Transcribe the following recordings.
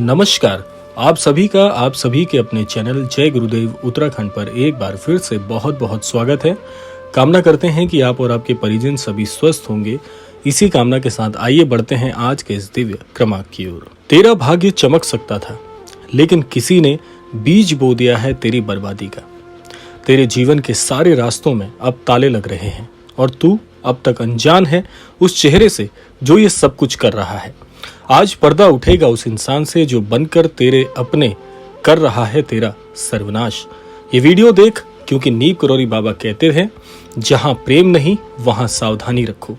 नमस्कार। आप सभी के अपने चैनल जय गुरुदेव उत्तराखंड पर एक बार फिर से बहुत बहुत स्वागत है। कामना करते हैं कि आप और आपके परिजन सभी स्वस्थ होंगे। इसी कामना के साथ आइए बढ़ते हैं आज के इस दिव्य क्रमांक की ओर। तेरा भाग्य चमक सकता था, लेकिन किसी ने बीज बो दिया है तेरी बर्बादी का। तेरे जीवन के सारे रास्तों में अब ताले लग रहे हैं और तू अब तक अनजान है उस चेहरे से जो ये सब कुछ कर रहा है। आज पर्दा उठेगा उस इंसान से जो बनकर तेरे अपने कर रहा है तेरा सर्वनाश। ये वीडियो देख, क्योंकि नीम करौरी बाबा कहते हैं जहां प्रेम नहीं वहां सावधानी रखो।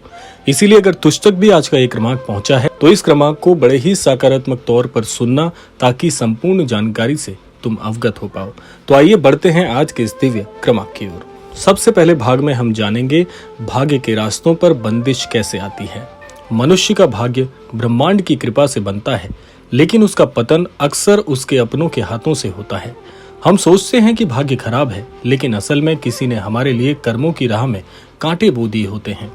इसीलिए अगर तुझ तक भी आज का ये क्रमांक पहुंचा है तो इस क्रमांक को बड़े ही सकारात्मक तौर पर सुनना, ताकि संपूर्ण जानकारी से तुम अवगत हो पाओ। तो आइए बढ़ते हैं आज के इस दिव्य क्रमांक की ओर। सबसे पहले भाग में हम जानेंगे भाग्य के रास्तों पर बंदिश कैसे आती है। मनुष्य का भाग्य ब्रह्मांड की कृपा से बनता है, लेकिन उसका पतन अक्सर उसके अपनों के हाथों से होता है। हम सोचते हैं कि भाग्य खराब है, लेकिन असल में किसी ने हमारे लिए कर्मों की राह में कांटे बो दिए होते हैं।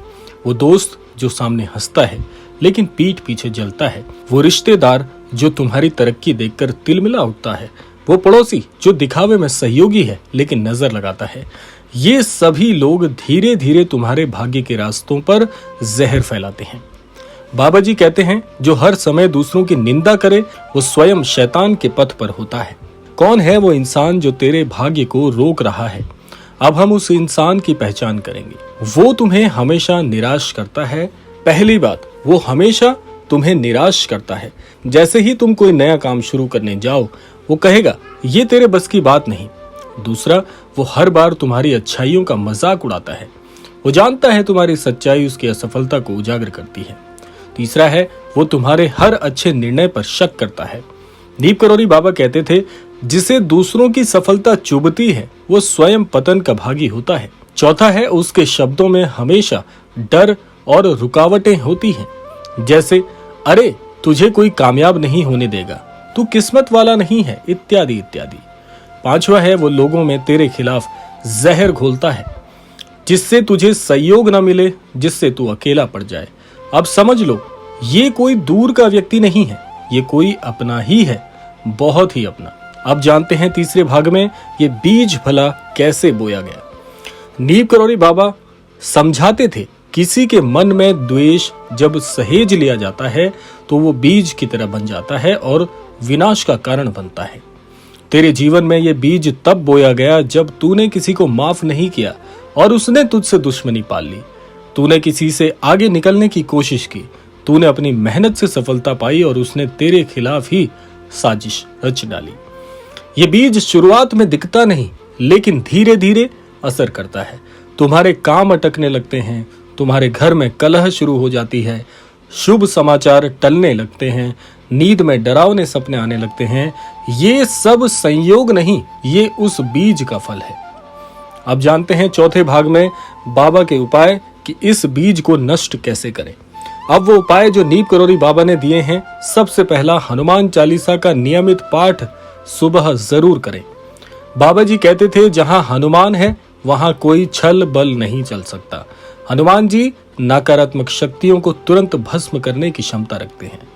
वो दोस्त जो सामने हंसता है लेकिन पीठ पीछे जलता है, वो रिश्तेदार जो तुम्हारी तरक्की देखकर तिलमिला उठता है, वो पड़ोसी जो दिखावे में सहयोगी है लेकिन नजर लगाता है। ये सभी लोग धीरे धीरे तुम्हारे भाग्य के रास्तों पर जहर फैलाते हैं। बाबा जी कहते हैं जो हर समय दूसरों की निंदा करे वो स्वयं शैतान के पथ पर होता है। कौन है वो इंसान जो तेरे भाग्य को रोक रहा है? अब हम उस इंसान की पहचान करेंगे। वो तुम्हें हमेशा निराश करता है। पहली बात, वो हमेशा तुम्हें निराश करता है। जैसे ही तुम कोई नया काम शुरू करने जाओ, वो कहेगा ये तेरे बस की बात नहीं। दूसरा, वो हर बार तुम्हारी अच्छाइयों का मजाक उड़ाता है। वो जानता है तुम्हारी सच्चाई उसकी असफलता को उजागर करती है। तीसरा है, वो तुम्हारे हर अच्छे निर्णय पर शक करता है। नीम करौरी बाबा कहते थे जिसे दूसरों की सफलता चुभती है वो स्वयं पतन का भागी होता है। चौथा है, उसके शब्दों में हमेशा डर और रुकावटें होती हैं, जैसे अरे तुझे कोई कामयाब नहीं होने देगा, तू किस्मत वाला नहीं है, इत्यादि इत्यादि। पांचवा है, वो लोगों में तेरे खिलाफ जहर घोलता है, जिससे तुझे सहयोग न मिले, जिससे तू अकेला पड़ जाए। अब समझ लो, ये कोई दूर का व्यक्ति नहीं है, ये कोई अपना ही है, बहुत ही अपना। अब जानते हैं तीसरे भाग में ये बीज भला कैसे बोया गया। नीम करौरी बाबा समझाते थे किसी के मन में द्वेष जब सहेज लिया जाता है तो वो बीज की तरह बन जाता है और विनाश का कारण बनता है। तेरे जीवन में ये बीज तब बोया गया जब तूने किसी को माफ नहीं किया और उसने तुझसे दुश्मनी पाल ली। तूने किसी से आगे निकलने की कोशिश की, तूने अपनी मेहनत से सफलता पाई और उसने तेरे खिलाफ ही साजिश रच डाली। ये बीज शुरुआत में दिखता नहीं, लेकिन धीरे धीरे असर करता है। तुम्हारे काम अटकने लगते हैं, तुम्हारे घर में कलह शुरू हो जाती है, शुभ समाचार टलने लगते हैं, नींद में डरावने सपने आने लगते हैं। ये सब संयोग नहीं, ये उस बीज का फल है। अब जानते हैं चौथे भाग में बाबा के उपाय कि इस बीज को नष्ट कैसे करें। अब वो उपाय जो नीम करौरी बाबा ने दिए हैं, सबसे पहला, हनुमान चालीसा का नियमित पाठ सुबह जरूर करें। बाबा जी कहते थे जहां हनुमान है वहां कोई छल बल नहीं चल सकता। हनुमान जी नकारात्मक शक्तियों को तुरंत भस्म करने की क्षमता रखते हैं।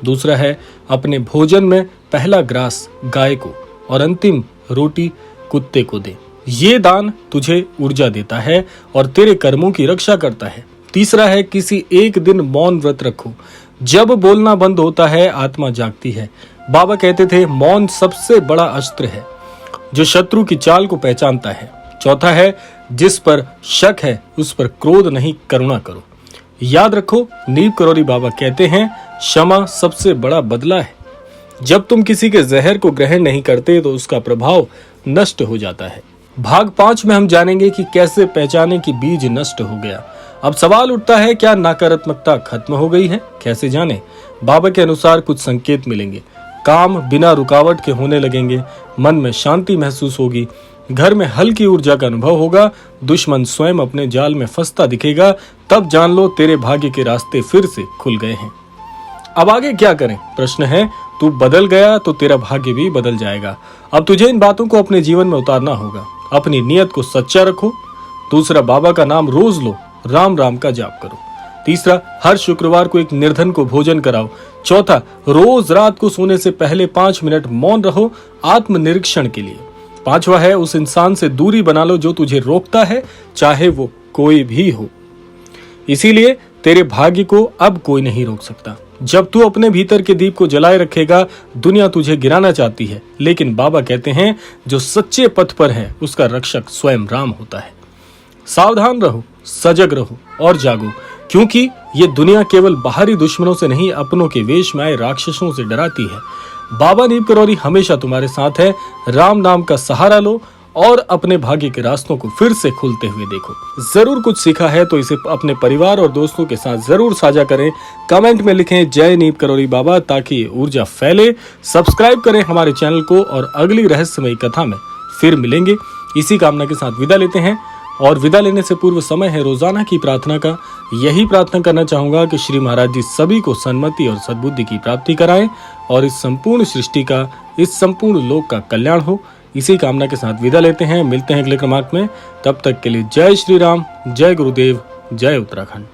दूसरा है, अपने भोजन में पहला ग्रास गाय को और अंतिम रोटी कुत्ते को दे। ये दान तुझे ऊर्जा देता है और तेरे कर्मों की रक्षा करता है। तीसरा है, किसी एक दिन मौन व्रत रखो। जब बोलना बंद होता है आत्मा जागती है। बाबा कहते थे मौन सबसे बड़ा अस्त्र है जो शत्रु की चाल को पहचानता है। चौथा है, जिस पर शक है उस पर क्रोध नहीं करुणा करो। याद रखो, नीम करौरी बाबा कहते हैं क्षमा सबसे बड़ा बदला है। जब तुम किसी के जहर को ग्रहण नहीं करते तो उसका प्रभाव नष्ट हो जाता है। भाग 5 में हम जानेंगे कि कैसे पहचाने कि बीज नष्ट हो गया। अब सवाल उठता है, क्या नकारात्मकता खत्म हो गई है? कैसे जाने? बाबा के अनुसार कुछ संकेत मिलेंगे। काम बिना रुकावट के होने लगेंगे, मन में शांति महसूस होगी, घर में हल्की ऊर्जा का अनुभव होगा, दुश्मन स्वयं अपने जाल में फंसता दिखेगा। तब जान लो तेरे भाग्य के रास्ते फिर से खुल गए हैं। अब आगे क्या करें? प्रश्न है, तू बदल गया तो तेरा भाग्य भी बदल जाएगा। अब तुझे इन बातों को अपने जीवन में उतारना होगा। अपनी नियत को सच्चा रखो। दूसरा, बाबा का नाम रोज लो, राम राम का जाप करो। तीसरा, हर शुक्रवार को एक निर्धन को भोजन कराओ। चौथा, रोज रात को सोने से पहले 5 मिनट मौन रहो आत्मनिरीक्षण के लिए। पांचवा है, उस इंसान से दूरी बना लो जो तुझे रोकता है, चाहे वो कोई भी हो। इसीलिए तेरे भाग्य को अब कोई नहीं रोक सकता। जब तू अपने भीतर के दीप को जलाए रखेगा, दुनिया तुझे गिराना चाहती है, लेकिन बाबा कहते हैं जो सच्चे पथ पर है उसका रक्षक स्वयं राम होता है। सावधान रहो, सजग रहो और जागो, क्योंकि ये दुनिया केवल बाहरी दुश्मनों से नहीं, अपनों के वेश में आए राक्षसों से डराती है। बाबा नीम करौरी हमेशा तुम्हारे साथ है। राम नाम का सहारा लो और अपने भाग्य के रास्तों को फिर से खुलते हुए देखो। जरूर कुछ सीखा है तो इसे अपने परिवार और दोस्तों के साथ जरूर साझा करें। कमेंट में लिखें जय नीम करौरी बाबा, ताकि ऊर्जा फैले। सब्सक्राइब करें हमारे चैनल को और अगली रहस्यमयी कथा में फिर मिलेंगे। इसी कामना के साथ विदा लेते हैं, और विदा लेने से पूर्व समय है रोजाना की प्रार्थना का। यही प्रार्थना करना चाहूंगा कि श्री महाराज जी सभी को सन्मति और सद्बुद्धि की प्राप्ति कराएं और इस संपूर्ण सृष्टि का, इस संपूर्ण लोक का कल्याण हो। इसी कामना के साथ विदा लेते हैं। मिलते हैं अगले क्रमांक में। तब तक के लिए जय श्री राम, जय गुरुदेव, जय उत्तराखंड।